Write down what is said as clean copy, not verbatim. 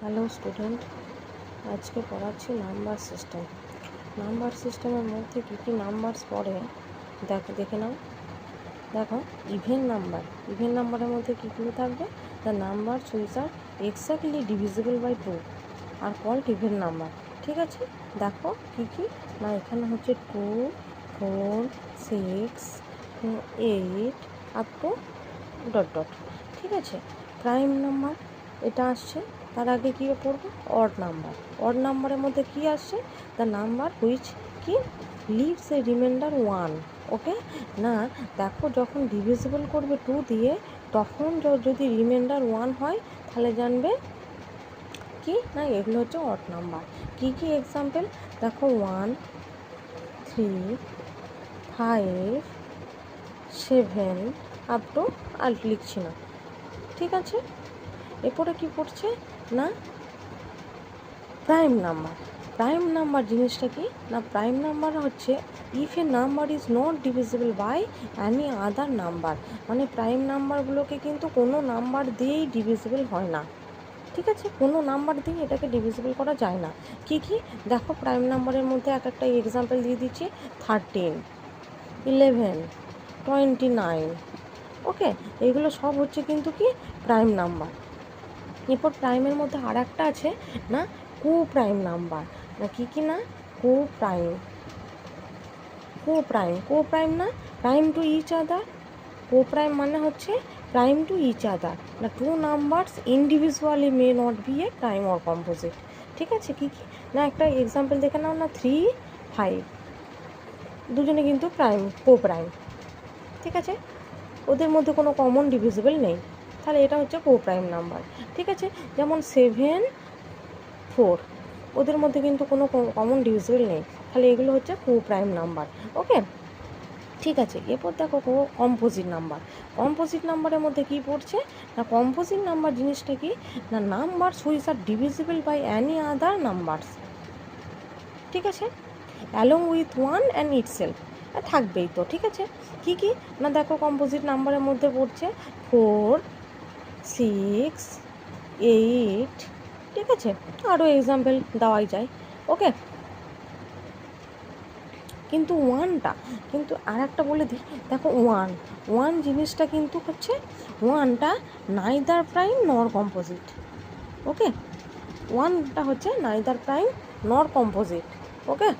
Hello student, আজকে পড়াচ্ছি number system. Number সিস্টেমের মধ্যে কী কী নাম্বারস পড়ে দেখে নাও। দেখো, ইভেন নাম্বারের মধ্যে কীগুলো থাকবে? The number which are exactly divisible by 2 are called even number. ঠিক আছে, দেখো কী কী না, এখানে হচ্ছে 2, 4, 6, 8 আপ টু ... ঠিক আছে। প্রাইম নাম্বার এটা আসছে, তার আগে কী পড়বো? অড নাম্বারের মধ্যে কি আসছে? দ্য নাম্বার হুইচ কি লিভস এ রিমাইন্ডার 1। ওকে না, দেখো যখন ডিভিজিবল করবে 2 দিয়ে, তখন যদি রিমাইন্ডার 1 হয় তাহলে জানবে কি না এগুলো হচ্ছে অড নাম্বার। কি কি এক্সাম্পল দেখো, 1, 3, 5, 7 আপ টু আর লিখছি না। ঠিক আছে, এরপরে কি পড়ছে না প্রাইম নাম্বার জিনিসটা কি না, প্রাইম নাম্বার হচ্ছে if a number is not divisible by any other number. মানে প্রাইম নাম্বারগুলোকে কিন্তু কোনো নাম্বার দিয়েই ডিভিজিবল হয় না। ঠিক আছে, কোনো নাম্বার দিয়ে এটাকে ডিভিজিবল করা যায় না। কি কি দেখো, প্রাইম নাম্বারের মধ্যে এক একটা এক্সাম্পল দিয়ে দিচ্ছি। 13, 11, 29। ওকে, এইগুলো সব হচ্ছে কিন্তু কি প্রাইম নাম্বার। এরপর প্রাইমের মধ্যে আর একটা আছে না কো প্রাইম নাম্বার। না কি কি না কো প্রাইম না prime to each other. Co prime মানে হচ্ছে প্রাইম টু ইচ আদার, না two numbers individually may not be a prime or composite. ঠিক আছে, কি কি না একটা এক্সাম্পল দেখে নাও না, 3, 5 দুজনে কিন্তু কো প্রাইম। ঠিক আছে, ওদের মধ্যে কোনো কমন ডিভিজিবল নেই, তাহলে এটা হচ্ছে কো প্রাইম নাম্বার। ঠিক আছে, যেমন 7, 4 ওদের মধ্যে কিন্তু কোনো কমন ডিভিজিবল নেই, তাহলে এগুলো হচ্ছে কো প্রাইম নাম্বার। ওকে, ঠিক আছে। এরপর দেখো কম্পোজিট নাম্বারের মধ্যে কি পড়ছে না, কম্পোজিট নাম্বার জিনিসটা কি না, numbers which are divisible by any other numbers. ঠিক আছে, অ্যালং উইথ 1 অ্যান্ড ইটসেলফ থাকবেই তো। ঠিক আছে, কি কি না দেখো, কম্পোজিট নাম্বারের মধ্যে পড়ছে 4, 6, 8। ঠিক আছে, আরও এক্সাম্পল দেওয়াই যায়। ওকে, কিন্তু কিন্তু আর একটা বলে দিই, দেখো ওয়ান জিনিসটা কিন্তু হচ্ছে, ওয়ানটা নাইদার প্রাইম নর কম্পোজিট। ওকে, ওয়ানটা হচ্ছে নাইদার প্রাইম নর কম্পোজিট। ওকে।